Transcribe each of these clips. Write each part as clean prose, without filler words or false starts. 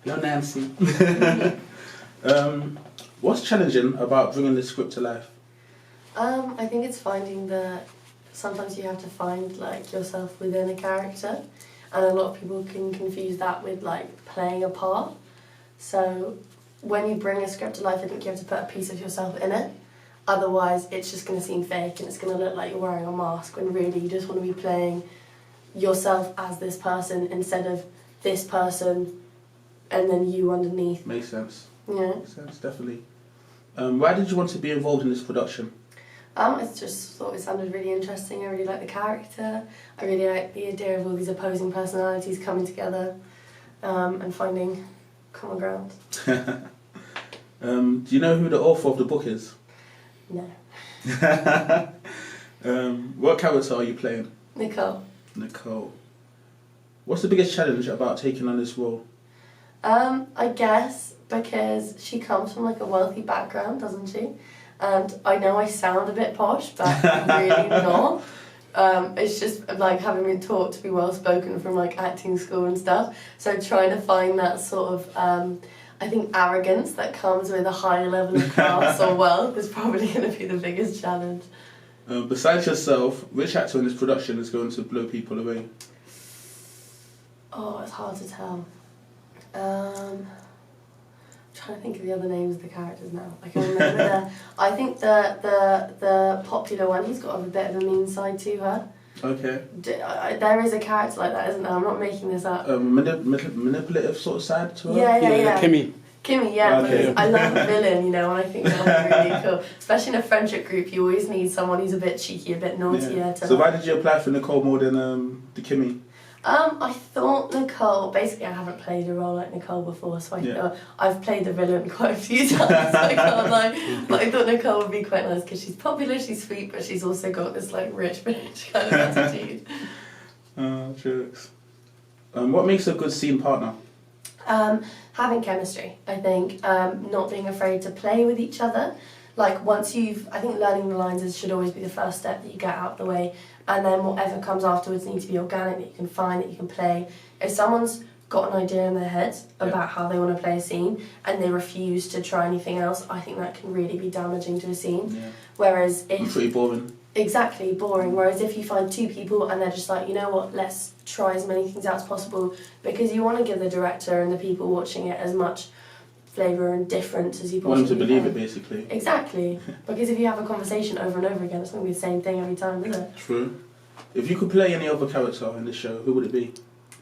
Hello, Nancy. What's challenging about bringing the script to life? I think it's finding that sometimes you have to find like yourself within a character, and a lot of people can confuse that with like playing a part. So when you bring a script to life, I think you have to put a piece of yourself in it. Otherwise, it's just going to seem fake and it's going to look like you're wearing a mask when really you just want to be playing yourself as this person instead of this person and then you underneath. Makes sense. Yeah. Makes sense, definitely. Why did you want to be involved in this production? I just thought it sounded really interesting. I really like the character. I really like the idea of all these opposing personalities coming together and finding common ground. Do you know who the author of the book is? No. What character are you playing? Nicole. Nicole. What's the biggest challenge about taking on this role? I guess because she comes from like a wealthy background, doesn't she? And I know I sound a bit posh, but I'm really not. It's just like having been taught to be well spoken from like acting school and stuff. So trying to find that sort of I think arrogance that comes with a higher level of class or wealth is probably going to be the biggest challenge. Besides yourself, which actor in this production is going to blow people away? Oh, it's hard to tell. I'm trying to think of the other names of the characters now. I can remember I think the popular one, he's got a bit of a mean side to her. Okay. There is a character like that, isn't there? I'm not making this up. Manipulative sort of side to her? Yeah. Kimmy, yeah. Okay. I love a villain, you know, and I think that would be really cool. Especially in a friendship group, you always need someone who's a bit cheeky, a bit naughtier. Yeah. To So why did you apply for Nicole more than the Kimmy? I thought Nicole, basically I haven't played a role like Nicole before, so I thought I've played the villain quite a few times, so I can't lie. But I thought Nicole would be quite nice because she's popular, she's sweet, but she's also got this like rich bitch kind of attitude. Jokes. What makes a good scene partner? Having chemistry, I think. Not being afraid to play with each other. Like I think learning the lines should always be the first step that you get out of the way, and then whatever comes afterwards needs to be organic, that you can find, that you can play. If someone's got an idea in their head about how they want to play a scene and they refuse to try anything else, I think that can really be damaging to a scene. Yeah. Whereas if... Pretty boring. Exactly, boring. Whereas if you find two people and they're just like, you know what, let's try as many things out as possible, because you want to give the director and the people watching it as much flavour and difference as you possibly Want them to believe can. it, basically. Exactly. Because if you have a conversation over and over again, it's going to be the same thing every time, isn't it? True. If you could play any other character in the show, who would it be?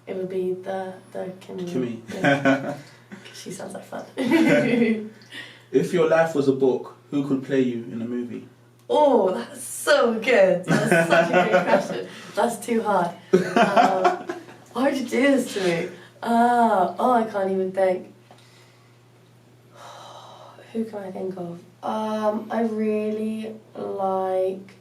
It would be the Kimmy. Kimmy. Yeah. She sounds like fun. If your life was a book, who could play you in a movie? Oh, that's so good. That's such a good question. That's too hard. Why would you do this to me? I can't even think. Who can I think of? I really like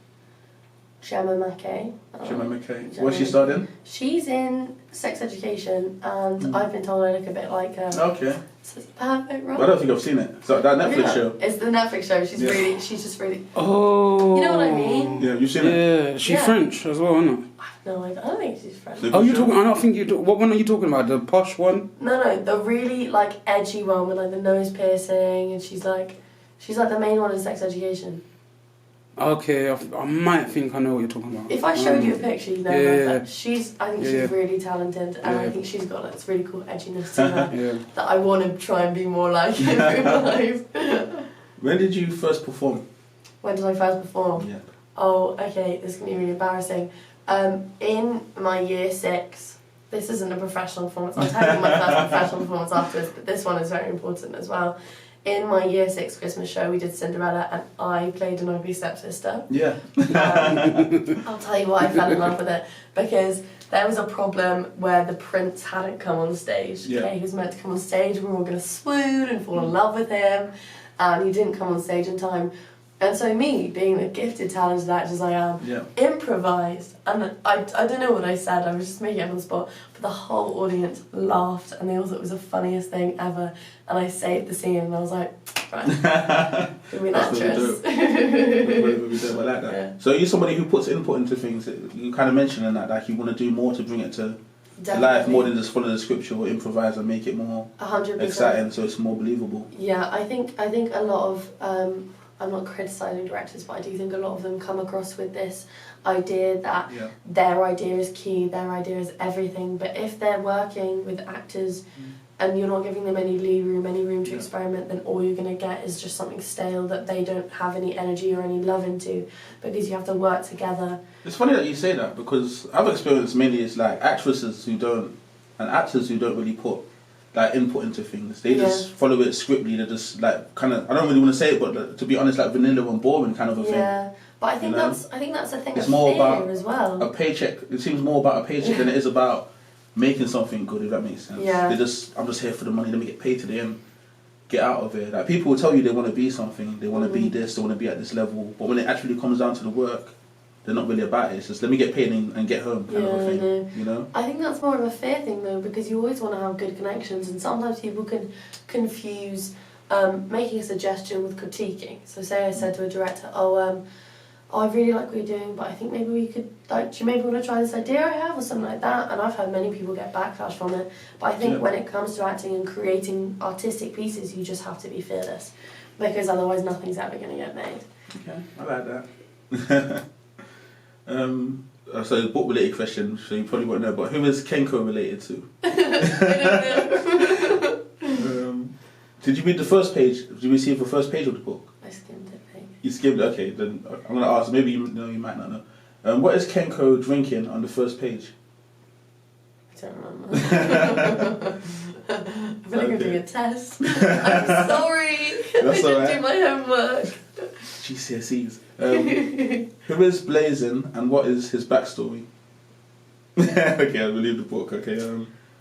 Gemma Mackay. Gemma Mackay. What's she starred in? She's in Sex Education, and I've been told I look a bit like her. Okay. So it's perfect, right? I don't think I've seen it. So that Netflix show. It's the Netflix show. She's just really. Oh. You know what I mean? Yeah, you've seen it. Yeah, she's French as well, isn't it? No, I don't think she's French. The Oh, you show? talking? I don't think you. What one are you talking about? The posh one? No, the really like edgy one with like the nose piercing, and she's like the main one in Sex Education. Okay, I might think I know what you're talking about. If I showed you a picture, you know Yeah. that I think she's really talented, and I think she's got like this really cool edginess to her that I want to try and be more like in real life. When did you first perform? When did I first perform? Yeah. Oh, okay, this is going to be really embarrassing. In my year 6, this isn't a professional performance, I'll tell you my first professional performance afterwards, but this one is very important as well. In my year 6 Christmas show, we did Cinderella, and I played an ugly stepsister. Yeah. I'll tell you why I fell in love with it, because there was a problem where the prince hadn't come on stage. Yeah. Okay, he was meant to come on stage, we were all going to swoon and fall in love with him, and he didn't come on stage in time. And so me, being the gifted, talented actor as I am, improvised. And I don't know what I said, I was just making it on the spot, but the whole audience laughed and they all thought it was the funniest thing ever. And I saved the scene and I was like, right, give me an actress. I like that. Yeah. So you're somebody who puts input into things. You kind of mentioned in that, like you want to do more to bring it to life more than just follow the scripture or improvise and make it more 100%. exciting, so it's more believable. Yeah, I think a lot of I'm not criticising directors, but I do think a lot of them come across with this idea that their idea is key, their idea is everything. But if they're working with actors and you're not giving them any room to experiment, then all you're going to get is just something stale that they don't have any energy or any love into, because you have to work together. It's funny that you say that, because I've experienced mainly is like actors who don't, and actors who don't really put like input into things. They just follow it scriptly. They're just like kind of, I don't really want to say it, but to be honest, like vanilla and boring kind of a thing. Yeah, but I think that's the thing. It's more about as well. A paycheck. It seems more about a paycheck than it is about making something good, if that makes sense. Yeah. I'm just here for the money, let me get paid to the end, get out of it. Like, people will tell you they want to be something, they want to be this, they want to be at this level, but when it actually comes down to the work, they're not really about it. It's just, let me get paid and get home kind of a thing, you know? I think that's more of a fair thing though, because you always want to have good connections, and sometimes people can confuse making a suggestion with critiquing. So say I said to a director, I really like what you're doing, but I think maybe we could, like, do you maybe want to try this idea I have or something like that? And I've had many people get backlash from it. But I think when it comes to acting and creating artistic pieces, you just have to be fearless, because otherwise nothing's ever going to get made. Okay, I like that. So book related question, so you probably won't know, but who is Kenko related to? Did you read the first page? Did you receive the first page of the book? I skimmed it, mate. You skimmed it? Okay, then I'm going to ask, maybe you know, you might not know. What is Kenko drinking on the first page? I don't remember. I feel like I'm doing a test. I'm sorry. That's I didn't alright. do my homework. GCSEs. Who is Blazin and what is his backstory? Okay, I'll leave the book. Okay.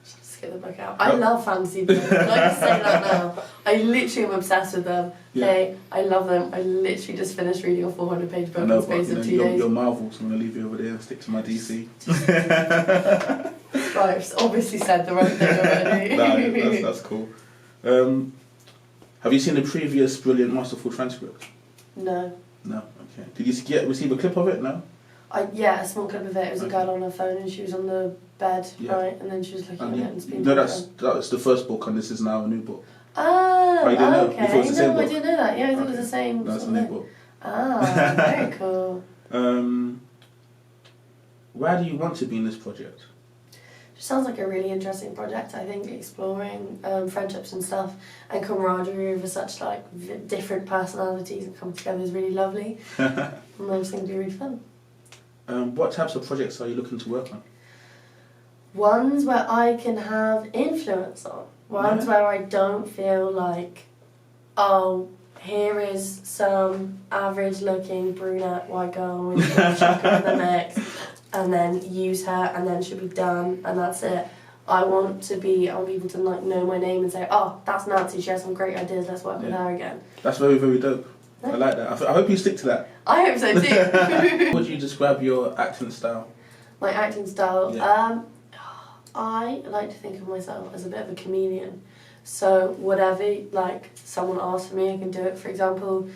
Just get the book out. I love fantasy books. Can I just say that now? I literally am obsessed with them. Okay, I love them. I literally just finished reading a 400-page book in the space of 2 days. You're Marvel, so I'm going to leave you over there and stick to my DC. Right, I've obviously said the right thing already. No, that's cool. Have you seen the previous Brilliant Masterful Transcript? No. No, okay. Did you receive a clip of it? No? Yeah, a small clip of it. It was a girl on her phone and she was on the bed, right, and then she was looking at it and speaking. No, that's the first book, and this is now a new book. Oh, you didn't know? You thought it was the same I book? didn't know that. Yeah, I thought it was the same. No, it's a new book. Ah, very cool. Why do you want to be in this project? Just sounds like a really interesting project. I think exploring friendships and stuff and camaraderie over such like different personalities and come together is really lovely. And I just think it'd be really fun. What types of projects are you looking to work on? Ones where I can have influence on. Ones where I don't feel like, oh, here is some average-looking brunette white girl with a chucker in the mix, and then use her, and then she'll be done, and that's it. I want people to like know my name and say, oh, that's Nancy, she has some great ideas, let's work with her again. That's very, very dope. I like that. I hope you stick to that. I hope so too. How would you describe your acting style? My acting style? Yeah. I like to think of myself as a bit of a chameleon. So whatever like someone asks for me, I can do it. For example,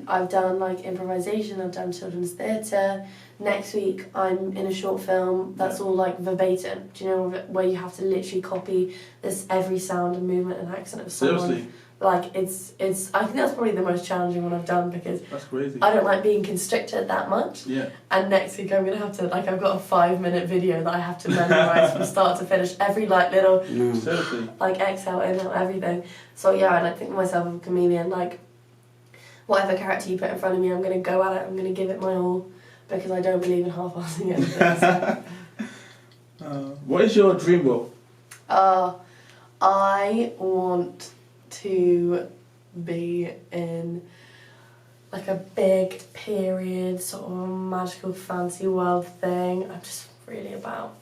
I've done like improvisation, I've done children's theatre. Next week I'm in a short film that's all like verbatim. Do you know, where you have to literally copy this every sound and movement and accent of someone. Seriously? Like it's I think that's probably the most challenging one I've done, because that's crazy. I don't like being constricted that much. Yeah. And next week I'm gonna have to I've got a 5-minute video that I have to memorise from start to finish, every like little Seriously. like exhale, inhale, everything. So yeah, I like think of myself as a chameleon. Like whatever character you put in front of me, I'm gonna go at it. I'm gonna give it my all, because I don't believe in half-assing anything. So. What is your dream role? I want to be in like a big period sort of magical fantasy world thing. I'm just really about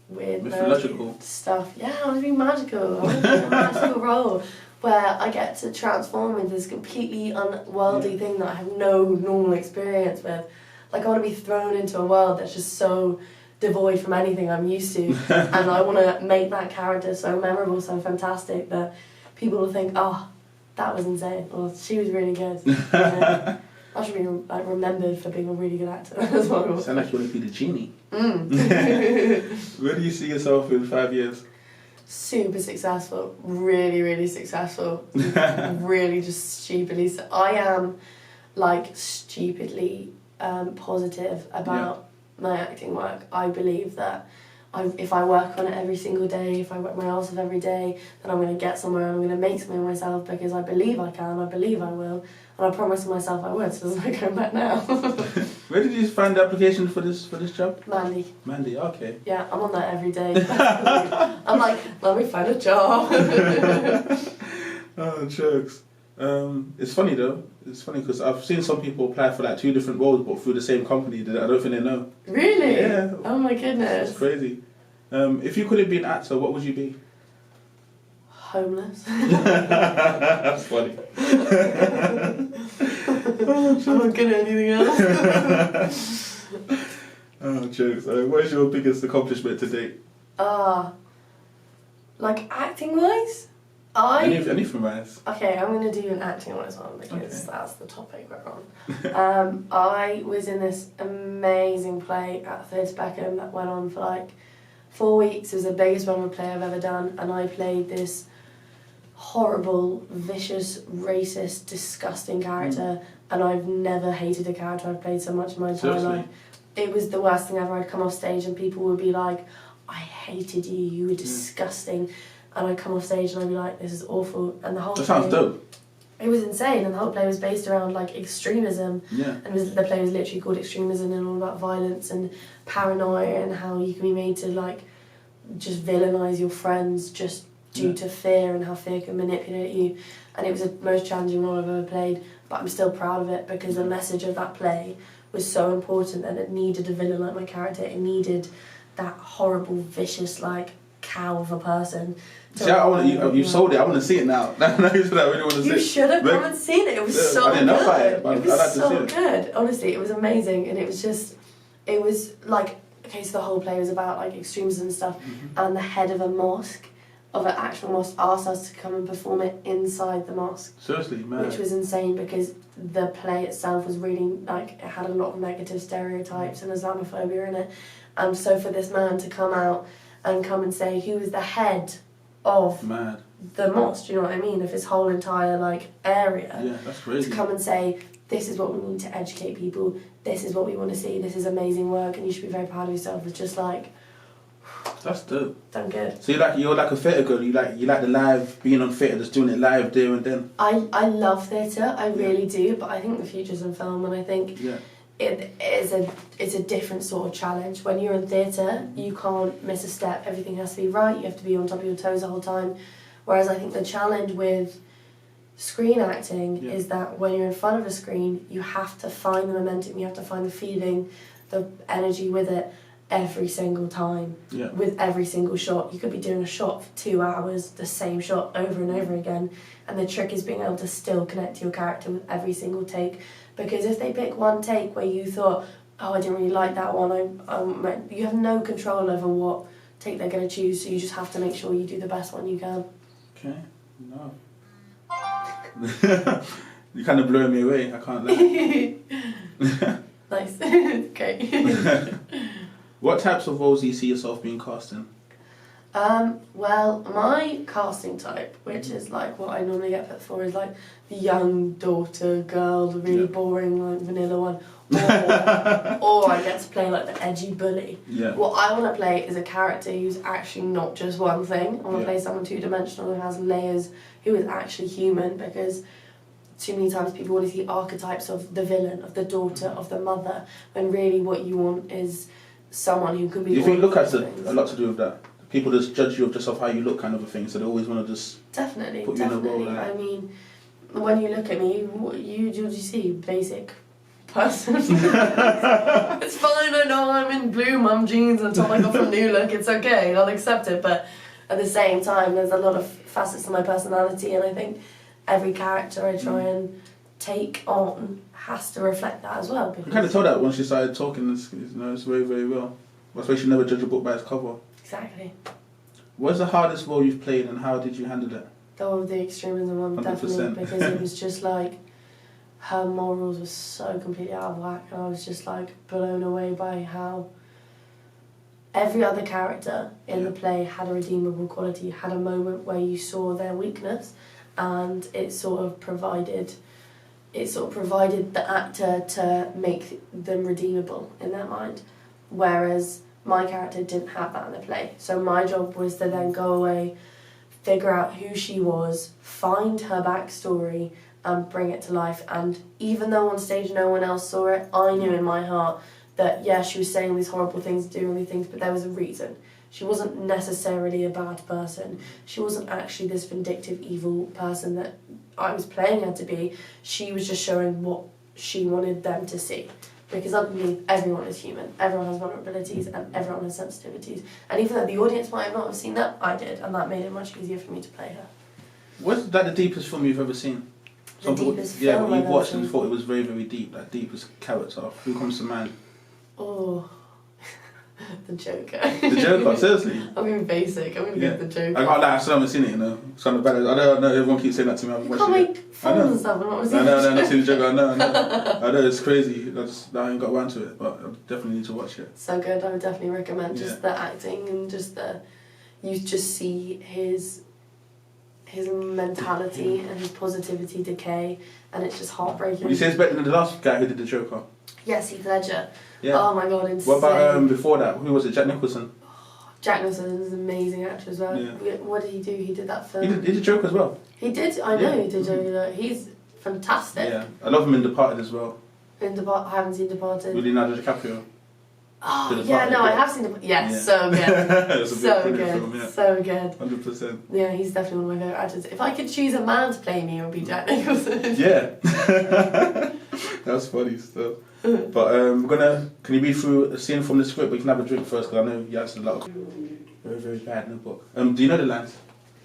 weird mythological stuff. Yeah, I want to be magical. I want to be in a magical role where I get to transform into this completely unworldly thing that I have no normal experience with. Like I want to be thrown into a world that's just so devoid from anything I'm used to, and I want to make that character so memorable, so fantastic that people will think, oh, that was insane, or she was really good. Yeah. I should be like remembered for being a really good actor as well. You sound like you want to be the genie. Mm. Where do you see yourself in 5 years? Super successful, really, really successful. Really just stupidly. I am like stupidly positive about my acting work. I believe that if I work on it every single day, if I work my arse off every day, then I'm going to get somewhere and I'm going to make something of myself because I believe I can, I believe I will, and I promised myself I would, so there's no going back now. Where did you find the application for this job? Mandy, okay. Yeah, I'm on that every day. I'm like, let me find a job. Oh, jokes. It's funny though. It's funny because I've seen some people apply for like 2 different roles but through the same company that I don't think they know. Really? Yeah. Oh my goodness. It's crazy. If you couldn't be an actor, what would you be? Homeless. That's funny. I'm not good at anything else. Oh, jokes. What is your biggest accomplishment to date? Like acting wise? Anything wise. Okay, I'm going to do an acting wise one because that's the topic we're on. I was in this amazing play at Theatre Beckham that went on for like 4 weeks. It was the biggest run of a play I've ever done, and I played this horrible, vicious, racist, disgusting character, and I've never hated a character I've played so much in my entire life. It was the worst thing ever. I'd come off stage and people would be like, I hated you, you were disgusting. And I'd come off stage and I'd be like, this is awful. And the whole That sounds dope. It was insane, and the whole play was based around like extremism. Yeah. And the play was literally called Extremism, and all about violence and paranoia and how you can be made to like just villainise your friends just due to fear, and how fear can manipulate you. And it was the most challenging role I've ever played, but I'm still proud of it because the message of that play was so important, and it needed a villain like my character. It needed that horrible, vicious, like cow of a person. See, you've sold it. I want to see it now. I really want to see it. You should have come and seen it. It was so good. I didn't know about it, but it was I'd like to so see it. good. Honestly, it was amazing, and it was like, okay, so the whole play was about like extremism and stuff, and the head of a mosque, of an actual mosque, asked us to come and perform it inside the mosque. Seriously, man. Which was insane because the play itself was really, like, it had a lot of negative stereotypes and Islamophobia in it. And so for this man to come out and come and say he was the head of the mosque, do you know what I mean, of his whole entire, like, area. Yeah, that's crazy. To come and say, this is what we need to educate people, this is what we want to see, this is amazing work, and you should be very proud of yourself. It's just like... That's dope. Done good. So you're like a theatre girl. You like the live, being on theatre, just doing it live there and then. I love theatre. I really do. But I think the future's in film, and I think it's a different sort of challenge. When you're in theatre, you can't miss a step. Everything has to be right. You have to be on top of your toes the whole time. Whereas I think the challenge with screen acting is that when you're in front of a screen, you have to find the momentum. You have to find the feeling, the energy with it. Every single time, with every single shot. You could be doing a shot for 2 hours, the same shot over and over again, and the trick is being able to still connect to your character with every single take. Because if they pick one take where you thought, oh, I didn't really like that one, you have no control over what take they're going to choose, so you just have to make sure you do the best one you can. Okay, no. You're kind of blowing me away, I can't lie. Nice, great. What types of roles do you see yourself being cast in? Well, my casting type, which is like what I normally get put for, is like the young daughter girl, the really boring, like vanilla one, or I get to play like the edgy bully. Yeah. What I want to play is a character who's actually not just one thing. I want to play someone two-dimensional who has layers, who is actually human, because too many times people want to see archetypes of the villain, of the daughter, of the mother, when really what you want is someone who can be... Do you think look has a lot to do with that? People just judge you just off how you look, kind of a thing, so they always want to just put you in a role like that. I mean, when you look at me, what do you see? Basic person. It's fine, I know I'm in blue mum jeans and top I got from New Look, it's okay, I'll accept it, but at the same time there's a lot of facets to my personality, and I think every character I try and take on has to reflect that as well. You kind of told that once you started talking, it's very, very well. Especially never judge a book by its cover. Exactly. What's the hardest role you've played and how did you handle it? The extremism one, 100%. definitely, because it was just like, her morals were so completely out of whack, and I was just like blown away by how every other character in the play had a redeemable quality, had a moment where you saw their weakness, and it sort of provided the actor to make them redeemable in their mind. Whereas my character didn't have that in the play. So my job was to then go away, figure out who she was, find her backstory, and bring it to life. And even though on stage no one else saw it, I knew in my heart that, yeah, she was saying these horrible things, doing these things, but there was a reason. She wasn't necessarily a bad person. She wasn't actually this vindictive, evil person that I was playing her to be. She was just showing what she wanted them to see. Because underneath, everyone is human. Everyone has vulnerabilities and everyone has sensitivities. And even though the audience might have not have seen that, I did. And that made it much easier for me to play her. What's that the deepest film you've ever seen? Deepest yeah, film what you've I've watched ever and seen. thought it was very, very deep. Like deepest character. Who comes to mind? Oh, the Joker. The Joker, seriously. I'm being basic. I'm going to Yeah. get the Joker. I can't lie, I still haven't seen it, you know. It's kind of bad. I know everyone keeps saying that to me. I've You watched can't it. make films and stuff and not see I know, I've not seen the the Joker. I know, it's crazy. I ain't got around to it, but I definitely need to watch it. So good. I would definitely recommend just the acting and just you just see his mentality and his positivity decay, and it's just heartbreaking. You say it's better than the last guy who did the Joker? Yes, Heath Ledger. Yeah. Oh my god, insane. What about before that? Who was it? Jack Nicholson? Jack Nicholson is an amazing actor as well. Yeah. What did he do? He did that film. He did Joker as well. He did. I know he did Joker. He's fantastic. Yeah, I love him in Departed as well. I haven't seen Departed. With Leonardo DiCaprio. Oh, Did yeah, Departed, no, I yeah. have seen Departed. Yeah, Yeah. so good. It's a So brilliant good. film, yeah. So good. 100%. Yeah, he's definitely one of my favourite actors. If I could choose a man to play me, it would be Jack Nicholson. Yeah. That's funny stuff. But can you read through a scene from the script? We can have a drink first because I know you answered a lot of very, very bad in the book. Do you know the lines?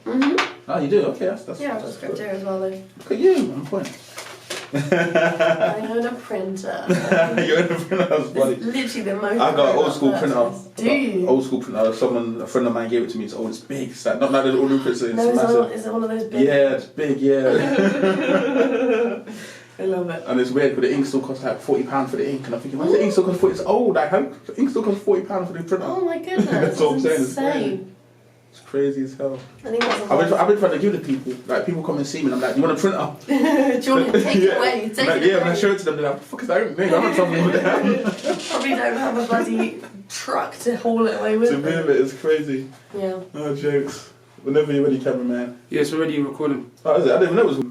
Oh, you do? Okay, that's Yeah, I've got script here as well, though. Look at you, on point. I own a printer. You're in the printer, that's funny. It's literally the most. I got an old school printer. Do you? Old school printer. A friend of mine gave it to me. It's big. It's like, not like the little printer. It's No, massive. is it one of those big? Yeah, it's big, yeah. I love it. And it's weird because the ink still costs like £40 for the ink. And I'm thinking, why does the ink still cost 40? It's old. Like, how the ink still costs £40 for the printer? Oh my goodness. That's what I'm saying. It's insane. It's crazy as hell. I think that's I've been trying to give it to people. Like, people come and see me and I'm like, do you want a printer? Do you want to take it away? Take Like, it yeah, away. when I show it to them, they're like, what the fuck is that? Nigga, I'm not traveling with that. Probably don't have a bloody truck to haul it away with. To move it, it's crazy. Yeah. No jokes. Whenever you're ready, cameraman. Yeah, it's already recording. Oh, is it? I didn't even know it was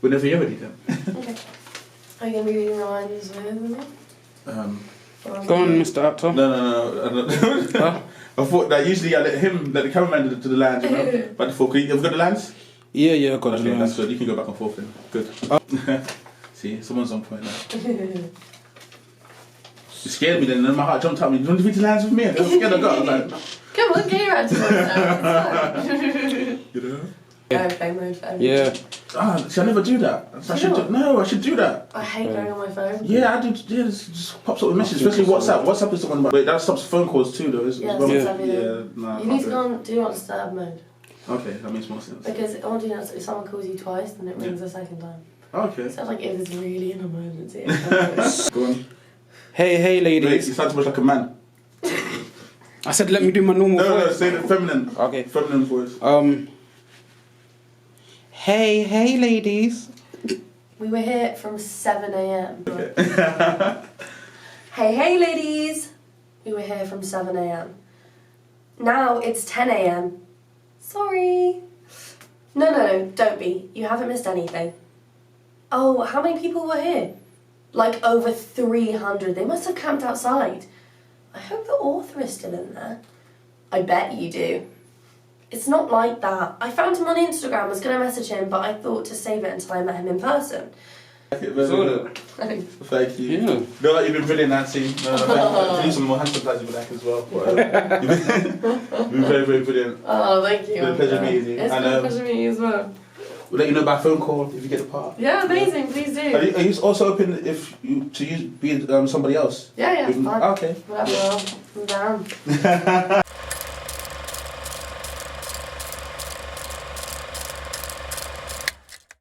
whenever you're ready then. Okay. Are you going to be reading lines with me? Go on, Mr. Actor. No. Huh? I thought that usually I let the cameraman do the lines, you know. But I thought, have you got the lines? Yeah, I got Okay, the that's lines. good. You can go back and forth then. Good. See, someone's on point now. You scared me then, and my heart jumped out. You want to read the lines with me? I was scared I got. I was like, Come on, get your answer now. you know. Airplane mode. Yeah. See, I never do that. I should do that. I hate going on my phone. Yeah, I do. Yeah, it just pops up with messages, especially WhatsApp. WhatsApp is the one. Wait, that stops phone calls too, though. Yeah, as well. WhatsApp, Nah, You need to go on Do Not Disturb mode. Okay, that makes more sense. Because on Do Not Disturb, if someone calls you twice, then it rings a second time. Okay. So like if it's really an emergency. Go on. Hey, Wait, ladies. you sound too much like a man. I said let me do my normal No, voice. say the feminine. Okay. Feminine voice. Hey, ladies. We were here from 7 a.m. Okay. Hey, ladies! We were here from 7 a.m. Now it's 10 a.m. Sorry. No, don't be. You haven't missed anything. Oh, how many people were here? Like over 300. They must have camped outside. I hope the author is still in there. I bet you do. It's not like that. I found him on Instagram, I was going to message him, but I thought to save it until I met him in person. Thank you. Yeah. No, you've been brilliant, Nancy. I need some more hand supplies with that as well. But, you've been very, very brilliant. Oh, thank you. It's been a pleasure meeting you. It's been a pleasure meeting you as well. We'll let you know by phone call if you get the part. Yeah, amazing, please do. Are you also open be somebody else? Yeah, Fine. fine. Okay. Whatever, I'm down.